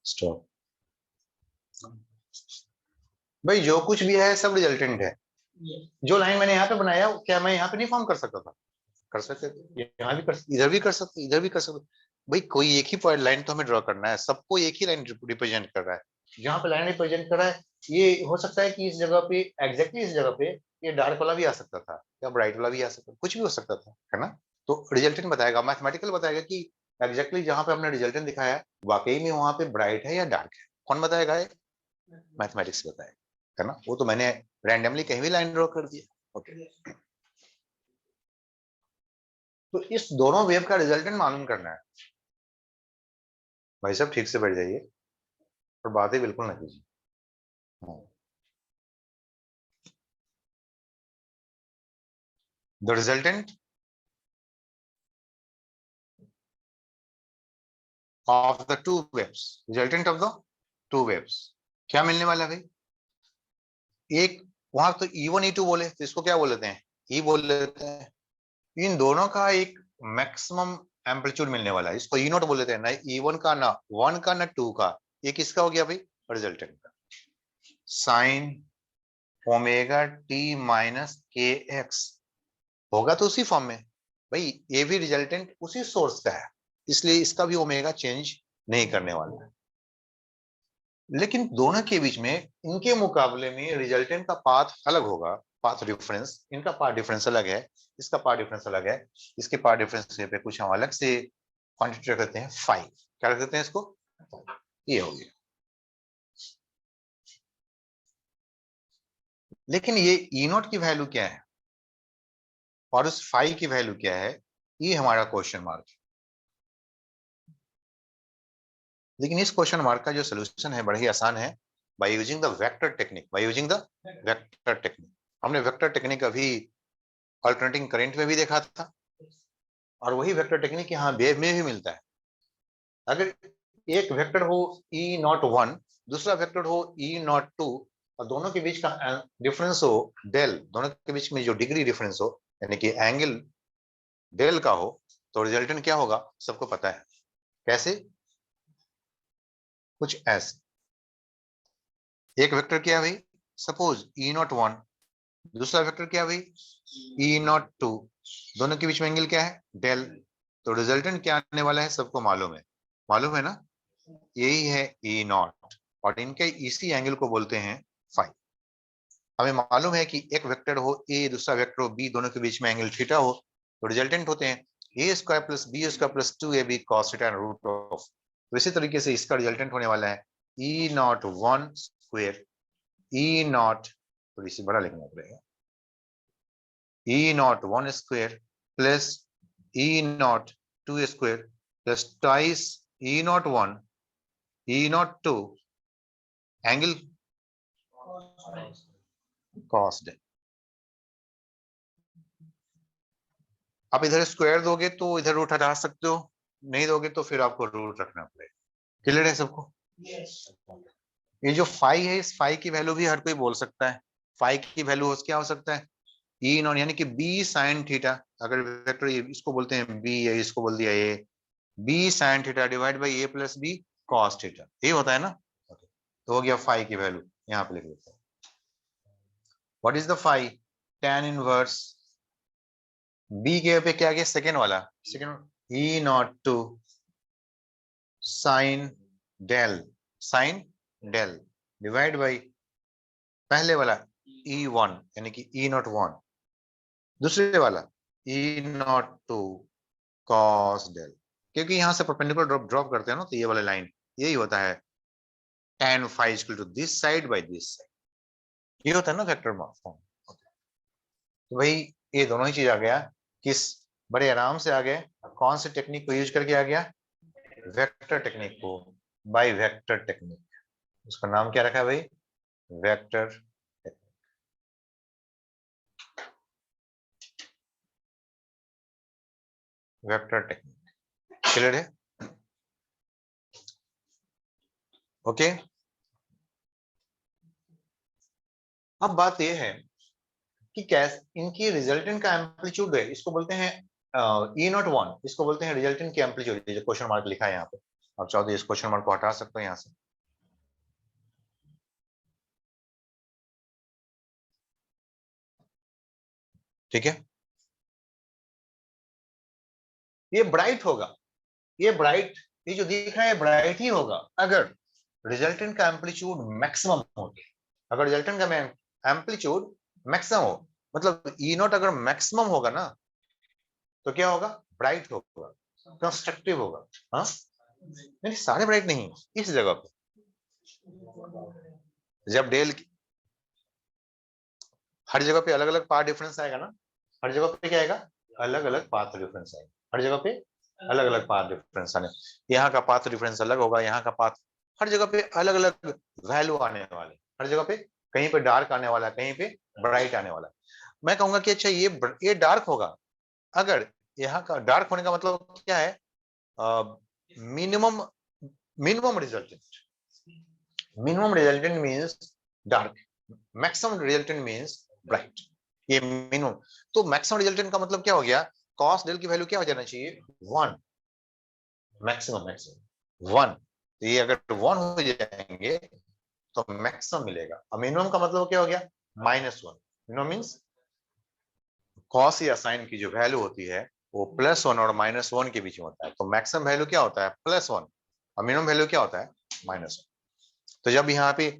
Stop. भाई जो कुछ भी है सब रिजल्टेंट है। जो लाइन मैंने यहाँ पे बनाया क्या मैं यहाँ पे नहीं फॉर्म कर सकता था? कर सकते थे, यहाँ भी कर, इधर भी कर सकते, इधर भी कर सकते। भाई कोई एक ही पॉइंट लाइन तो हमें ड्रॉ करना है, सबको एक ही लाइन रिप्रेजेंट कर रहा है। जहाँ पे लाइन रिप्रेजेंट कर रहा है ये हो सकता है कि इस जगह पे एग्जैक्टली इस जगह पे ये डार्क वाला भी आ सकता था या ब्राइट वाला भी आ सकता था, कुछ भी हो सकता था, है ना? तो रिजल्टेंट बताएगा, मैथमेटिकल बताएगा कि एग्जैक्टली जहाँ पे हमने रिजल्टेंट दिखाया वाकई में वहां पे ब्राइट है या डार्क है। कौन बताएगा? मैथमेटिक्स बताएगा, है ना? वो तो मैंने रैंडमली कहीं भी लाइन ड्रॉ कर दिया। ओके, तो इस दोनों वेव का रिजल्टेंट मालूम करना है। भाई साहब ठीक से बैठ जाइए और बातें बिल्कुल ना कीजिए। The resultant of the two waves, resultant of the two waves क्या मिलने वाला है भाई? एक वहां तो E1 E2 बोले तो इसको क्या बोल लेते हैं? ई बोल लेते हैं। इन दोनों का एक मैक्सिमम एम्पलीट्यूड मिलने वाला है, इसको ई नॉट बोल लेते हैं। ना E1 का, ना 1 का, ना 2 का। ये किसका हो गया भाई? रिजल्टेंट का। साइन ओमेगा टी माइनस के एक्स होगा तो उसी फॉर्म में। भाई ये भी रिजल्टेंट उसी सोर्स का है, इसलिए इसका भी ओमेगा चेंज नहीं करने वाला है। लेकिन दोनों के बीच में इनके मुकाबले में रिजल्टेंट का पाथ अलग होगा, पाथ डिफरेंस। इनका पाथ डिफरेंस अलग है, इसका पाथ डिफरेंस अलग है। इसके पाथ डिफरेंस पे कुछ हम अलग से क्वांटिटी रख देते हैं 5। क्या रख देते हैं इसको? ये हो गया। लेकिन ये ई नॉट की वैल्यू क्या है और उस 5 की वैल्यू क्या है, ये हमारा क्वेश्चन मार्क है। लेकिन इस क्वेश्चन मार्क का जो सोल्यूशन है बड़ा ही आसान है, by using the vector technique. By using the vector technique. हमने वेक्टर टेक्निक अभी अल्टरनेटिंग करंट में भी देखा था, और वही वेक्टर टेक्निक यहाँ वेव में भी मिलता है। अगर एक वेक्टर हो E01, दूसरा वेक्टर हो E02, और दोनों के बीच का डिफरेंस हो डेल, दोनों के बीच में जो डिग्री डिफरेंस हो यानी कि एंगल डेल का हो, तो रिजल्टेंट क्या होगा सबको पता है। कैसे? कुछ ऐसे। एक वेक्टर क्या भाई? सपोज E01, दूसरा वेक्टर क्या भाई? E02, दोनों के बीच में एंगल क्या है? डेल। तो रिजल्टेंट क्या आने वाला है सबको मालूम है, मालूम है ना? यही है E0, और इनके इसी एंगल को बोलते हैं फाई। हमें मालूम है कि एक वेक्टर हो ए, दूसरा वेक्टर हो बी, दोनों के बीच में एंगल थीटा हो, तो रिजल्टेंट होते हैं A square plus B square plus 2ab cos theta root of. तो इसी तरीके से इसका रिजल्टेंट होने वाला है E01 स्क्वायर, E0 थोड़ी सी बड़ा लिखना पड़ेगा, E01 square plus E02 square plus twice E01 E02 angle cos del. आप इधर स्क्वायर दोगे तो इधर रूट हटा सकते हो, नहीं दोगे तो फिर आपको रूट रखना पड़ेगा। क्लियर है सबको? ये जो फाई है, इस फाई की वैल्यू भी हर कोई बोल सकता है। फाई की वैल्यू क्या हो सकता है? ई नॉन यानी कि बी साइन थीटा। अगर वेक्टर इसको बोलते हैं बी, या इसको बोल दिया A, B sine theta divide by A plus B cos theta, ये होता है ना? तो हो गया फाई की वैल्यू, यहाँ पे लिख देते हैं। What is the phi? tan inverse B के पे क्या गया? सेकेंड वाला, second E02 sine del, sine del divide by पहले वाला E1 यानी कि E01, दूसरे वाला E02 cos डेल। क्योंकि यहां से परपेंडिकुलर ड्रॉप ड्रॉप करते हैं ना, तो ये वाला लाइन यही होता है tan phi equal to this side by this side, ये होता है ना वेक्टर फॉर्म। तो भाई ये दोनों ही चीज आ गया, किस बड़े आराम से आ गए। कौन से टेक्निक को यूज करके आ गया? वेक्टर टेक्निक को, बाय वेक्टर टेक्निक। उसका नाम क्या रखा है भाई? Vector technique. Vector technique clear है? ओके। अब बात यह है कि कैसे इनकी रिजल्टेंट का एम्पलीट्यूड है, इसको बोलते हैं E01 इसको बोलते हैं रिजल्टेंट की एम्पलीट्यूड, जो क्वेश्चन मार्क लिखा है यहाँ पे। अब चाहो तो इस क्वेश्चन मार्क को हटा सकते हो यहाँ से। ठीक है, ये ब्राइट होगा, ये ब्राइट, ये जो दिख रहा है ब्राइट ही होगा अगर रिजल्टेंट का एम्पलीट्यूड मैक्सिमम हो। अगर रिजल्टेंट का एम्पलीट्यूड मैक्सिमम हो, मतलब ई नॉट अगर मैक्सिमम होगा ना, तो क्या होगा, ब्राइट होगा, कंस्ट्रक्टिव होगा। हाँ, नहीं सारे ब्राइट नहीं, इस जगह पे जब डेल, हर जगह पे अलग अलग पाथ डिफरेंस आएगा ना, हर जगह पे क्या आएगा, अलग अलग पाथ डिफरेंस आएगा, हर जगह पे अलग अलग पाथ डिफरेंस आने, यहाँ का पाथ डिफरेंस अलग होगा, यहाँ का पाथ, हर जगह पे अलग अलग वैल्यू आने वाले, हर जगह पे कहीं पे डार्क आने वाला, कहीं पे ब्राइट आने वाला। मैं कहूंगा कि अच्छा ये डार्क होगा, अगर यहाँ का डार्क होने का मतलब क्या है, minimum minimum resultant, minimum resultant means dark, maximum resultant means bright, ये मिनिमम। तो मैक्सिमम रिजल्टेंट का मतलब क्या हो गया, कॉस डेल की वैल्यू क्या हो जाना चाहिए, 1, मैक्सिमम मैक्सिमम 1। तो ये अगर 1 हो जाएंगे तो मैक्सिमम मिलेगा, और मिनिमम का मतलब क्या हो गया, -1। मिनिमम मींस कॉस या साइन की जो वैल्यू होती है वो +1 और -1 के बीच में होता है, तो मैक्सिमम वैल्यू क्या होता है, +1, और मिनिमम वैल्यू क्या होता है, -1। तो जब यहाँ पे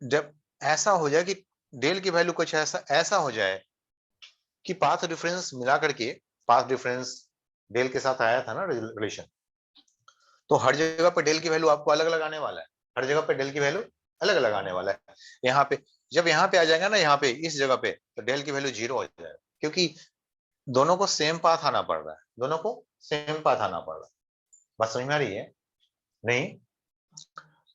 जब ऐसा हो जाए कि डेल की वैल्यू कुछ ऐसा ऐसा हो जाए कि पाथ डिफरेंस मिला करके, पाथ डिफरेंस डेल के साथ आया था ना रिलेशन, तो हर जगह पे डेल की वैल्यू आपको अलग अलग आने वाला है, हर जगह पे डेल की वैल्यू अलग अलग आने वाला है। यहाँ पे जब यहाँ पे आ जाएगा ना, यहाँ पे इस जगह पे, तो डेल की वैल्यू 0 हो जाएगा, क्योंकि दोनों को सेम पाथ आना पड़ रहा है, दोनों को सेम पाथ आना पड़ रहा है। बात समझ में आ रही है, नहीं?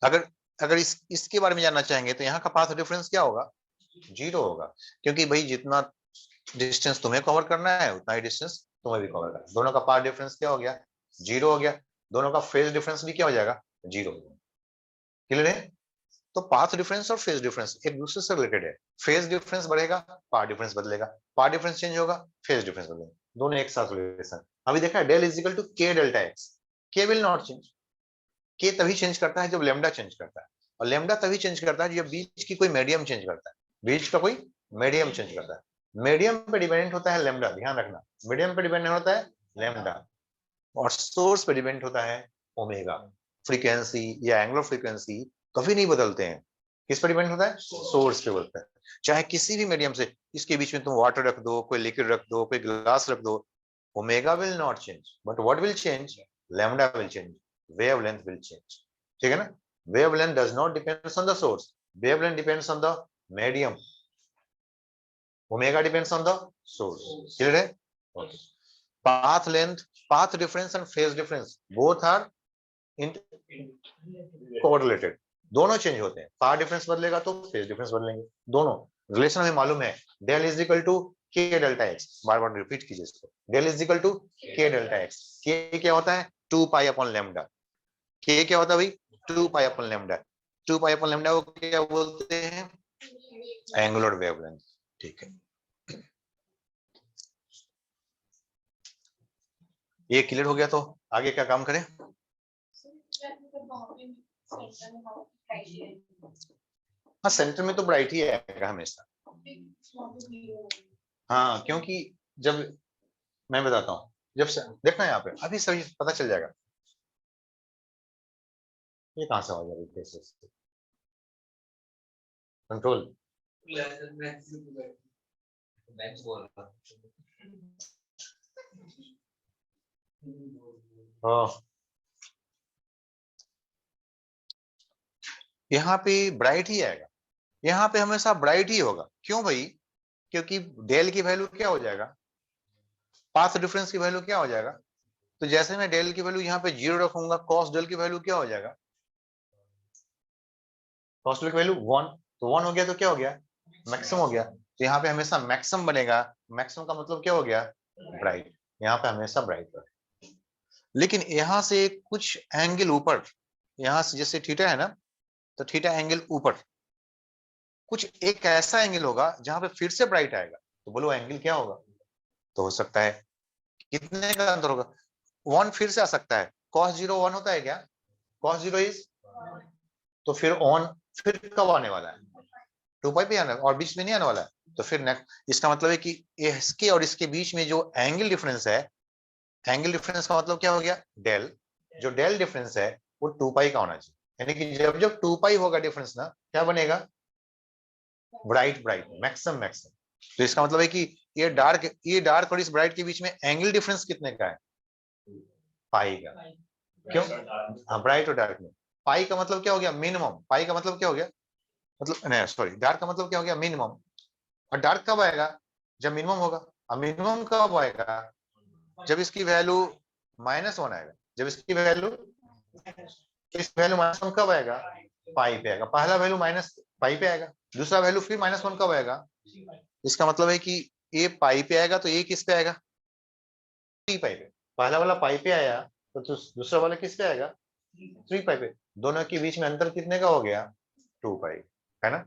अगर अगर इसके बारे में जानना चाहेंगे तो यहाँ का पाथ डिफरेंस क्या होगा, 0 होगा, क्योंकि भाई जितना डिस्टेंस तुम्हें कवर करना है उतना ही डिस्टेंस तुम्हें भी कवर करना है, दोनों का पाथ डिफरेंस क्या हो गया, 0 हो गया, दोनों का फेज डिफरेंस भी क्या हो जाएगा, 0 हो गया। क्लियर है? तो पाथ डिफरेंस और फेज डिफरेंस एक दूसरे से रिलेटेड है, फेज डिफरेंस बढ़ेगा, पाथ डिफरेंस बदलेगा, पाथ डिफरेंस चेंज होगा, फेज डिफरेंस बदलेगा, दोनों एक साथ रिलेशन। अभी देखा है, del is equal to k delta x, के विल नॉट चेंज, के तभी चेंज करता है जब लेमडा चेंज करता है, और लेमडा तभी चेंज करता है जब बीच की कोई मीडियम चेंज करता है, बीच का कोई मीडियम चेंज करता है। मीडियम पे डिपेंडेंट होता है लेमडा, ध्यान रखना, मीडियम पे डिपेंडेंट होता है लेमडा, और सोर्स पे डिपेंड होता है ओमेगा। फ्रीक्वेंसी या एंगुलर फ्रीक्वेंसी कभी नहीं बदलते हैं, किस पर डिपेंड होता है, सोर्स पे बोलते हैं। चाहे किसी भी मीडियम से, इसके बीच में तुम वाटर रख दो, कोई लिक्विड रख दो, कोई ग्लास रख दो, omega will not change, but what will change, lambda will change, wavelength will change. ठीक है ना? Wavelength does not depends on the source, wavelength depends on the medium, omega depends on the source. Clear है? Okay. path length, path difference and phase difference both are correlated, दोनों change होते हैं, path difference बदलेगा तो phase difference बदलेंगे, दोनों relation हमें मालूम है, del is equal to k delta x, bar bar repeat कीजिए इसको, del is equal to k delta x, के क्या होता है, 2 पाई अपॉन लैम्डा, के क्या होता है भाई, 2 pi upon lambda, 2 pi upon lambda को क्या बोलते हैं, एंगुलर वेवलेंथ। ठीक है, ये क्लियर हो गया, तो आगे क्या काम करें, हाँ सेंटर में तो ब्राइट ही आएगा हमेशा, हाँ क्योंकि जब मैं बताता हूँ, जब देखना यहाँ पे अभी सभी पता चल जाएगा, ये कहाँ से आ जाएगी कंट्रोल, यहाँ पे ब्राइट ही आएगा, यहाँ पे हमेशा ब्राइट ही होगा, क्यों भाई, क्योंकि डेल की वैल्यू क्या हो जाएगा, पाथ डिफरेंस की वैल्यू क्या हो जाएगा, तो जैसे मैं डेल की वैल्यू यहाँ पे 0 रखूंगा, कॉस डेल की वैल्यू क्या हो जाएगा, कॉस डेल की वैल्यू 1, तो 1 हो गया तो क्या हो गया, मैक्सिमम हो गया, तो यहाँ पे हमेशा मैक्सिमम बनेगा, मैक्सिमम का मतलब क्या हो गया, ब्राइट, यहाँ पे हमेशा ब्राइट रहे। लेकिन यहाँ से कुछ एंगल ऊपर, यहाँ से जैसे थीटा है ना, तो थीटा एंगल ऊपर, कुछ एक ऐसा एंगल होगा जहां पे फिर से ब्राइट आएगा, तो बोलो एंगल क्या होगा, तो हो सकता है कितने का अंतर होगा? 1 फिर से आ सकता है, cos 0 1 होता है क्या? cos 0 इज, तो फिर ऑन फिर कब आने वाला है? 2 पाई पे आना है, और बीच में नहीं आने वाला है। तो फिर नेक्स्ट, इसका मतलब है कि इसके और इसके बीच में जो एंगल डिफरेंस है, एंगल डिफरेंस का मतलब क्या हो गया? डेल। जो डेल डिफरेंस है वो 2 पाई का होना चाहिए, यानी कि जब जब 2 पाई होगा डिफरेंस ना, क्या बनेगा? Bright bright, maximum maximum. तो इसका मतलब है कि ये डार्क और इस ब्राइट के बीच में एंगल डिफरेंस कितने का है? पाई का। क्यों? हाँ, ब्राइट और डार्क में। पाई का मतलब क्या हो गया? मिनिमम। पाई का मतलब क्या हो गया? मतलब नहीं, सॉरी, डार्क का मतलब क्या हो गया? मिनिमम। और डार्क कब आएगा? जब मिनिमम होगा। अब मिनिमम कब आएगा? जब इसकी वैल्यू -1 आएगा। जब इसकी वैल्यू, इस वैल्यू -1 कब आएगा? पाई पे आएगा। पहला वैल्यू माइनस पाई पे आएगा, दूसरा वैल्यू फिर -1 कब आएगा? इसका मतलब है कि ये पाई पे आएगा, तो ये किस पे आएगा? 3 पाई पे। पहला वाला पाई पे आया, तो दूसरा वाला किस पे आएगा? 3 पाई पे। दोनों के बीच में अंतर कितने का हो गया? 2 पाई, है ना?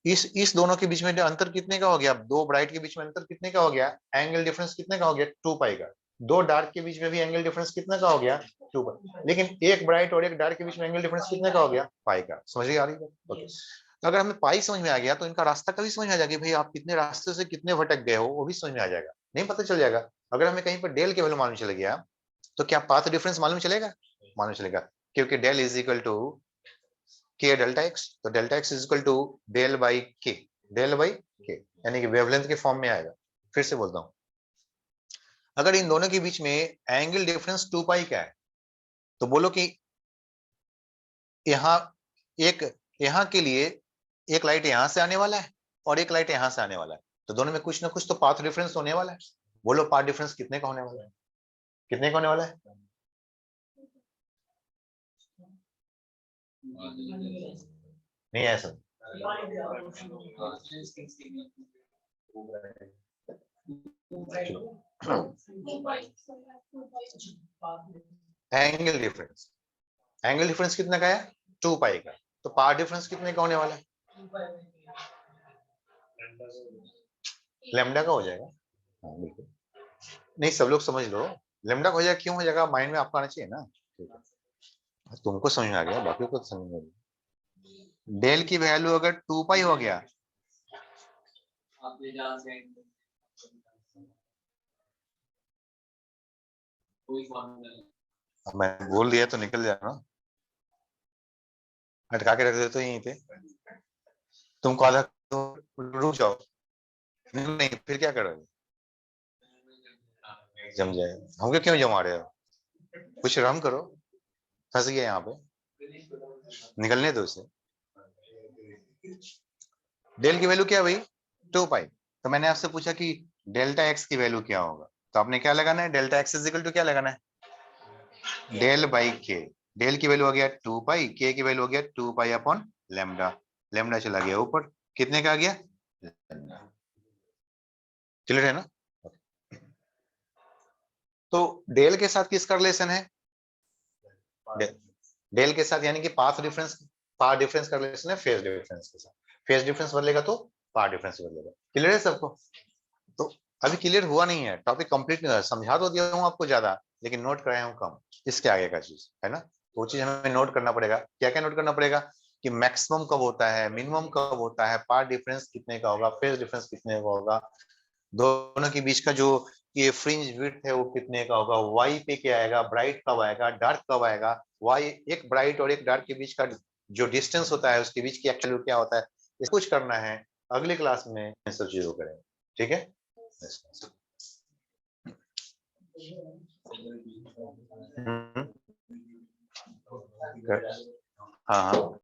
इस दोनों के बीच में अंतर कितने का हो गया? दो ब्राइट के बीच में अंतर कितने का हो गया? एंगल डिफरेंस कितने का हो गया? 2 पाई का। दो डार्क के बीच में भी एंगल डिफरेंस कितने का हो गया? 2 पाई। लेकिन एक ब्राइट और एक डार्क के बीच में एंगल डिफरेंस कितने का हो गया? पाई का। समझ आ रही है? ओके। तो अगर हमें पाई समझ में आ गया, तो इनका रास्ता कभी समझ में आ जाएगा, भाई आप कितने रास्ते से कितने भटक गए हो, वो भी समझ में आ जाएगा। नहीं पता चल जाएगा? अगर हमें कहीं पर डेल के वैल्यू मालूम चल गया, तो क्या पाथ डिफरेंस मालूम चलेगा? मालूम चलेगा, क्योंकि del is equal to k delta x. तो delta x is equal to del by k, del by k, यानी कि वेवलेंथ के फॉर्म में आएगा। फिर से बोलता हूं, अगर इन दोनों के बीच में एंगल डिफरेंस 2 पाई का है, तो बोलो कि यहाँ एक, यहाँ के लिए एक लाइट यहां से आने वाला है और एक लाइट यहां से आने वाला है, तो दोनों में कुछ ना कुछ तो पाथ डिफरेंस होने वाला है। बोलो पाथ डिफरेंस कितने का होने वाला है? कितने का होने वाला है? नहीं है सब। एंगल डिफरेंस, एंगल डिफरेंस कितने का है? 2 पाई का। तो पाथ डिफरेंस कितने का होने वाला है? लेमडा का हो जाएगा। हाँ बिल्कुल। नहीं, सब लोग समझ लो, लेमडा हो जाएगा। क्यों हो जाएगा? माइंड में आपको आना चाहिए ना। ठीक है, तुमको समझ में आ गया, बाकी को तो समझ में आ गया। डेल की वैल्यू अगर 2 पाई हो गया, मैं बोल दिया तो निकल जाना, अटका के रख दे तो यहीं पे तुमको आधा, तो रुक जाओ। नहीं फिर क्या करोगे? जम जाए। हमको क्यों जमा रहे हो? कुछ रहम करो, फंस गया यहाँ पे, निकलने दो उसे। डेल की वैल्यू क्या भाई? 2 पाई। तो मैंने आपसे पूछा कि डेल्टा एक्स की वैल्यू क्या होगा, तो आपने क्या लगाना है? Delta x is equal to क्या लगाना है? Del by k. डेल की वैल्यू हो गया 2 पाई, के की वैल्यू हो गया 2 पाई अपॉन लेमडा। लेमडा चला गया ऊपर, कितने का आ गया? क्लियर है ना? तो डेल के साथ किसका रिलेशन है? डेल के साथ, यानी कि पाथ डिफरेंस, पाथ डिफरेंस का रिलेशन है फेज डिफरेंस के साथ। फेज डिफरेंस बदलेगा तो पाथ डिफरेंस बदलेगा। क्लियर है सबको? तो अभी क्लियर हुआ नहीं है, टॉपिक कंप्लीट नहीं हुआ। समझा तो दिया हूँ आपको ज्यादा, लेकिन नोट कराया हूँ कम। इसके आगे का चीज है ना, तो वो चीज हमें नोट करना पड़ेगा। क्या क्या नोट करना पड़ेगा? कि मैक्सिमम कब होता है, मिनिमम कब होता है, पाथ डिफरेंस कितने का होगा, फेज डिफरेंस कितने का होगा, दोनों के बीच का जो ये फ्रिंज विड्थ है वो कितने का होगा, वाई पे क्या आएगा, ब्राइट कब आएगा, डार्क कब आएगा, वाई, एक ब्राइट और एक डार्क के बीच का जो डिस्टेंस होता है उसके बीच की एक्चुअल क्या होता है, ये कुछ करना है। अगली क्लास में इन सब चीजों करेंगे। ठीक है? हम्म। हाँ हाँ।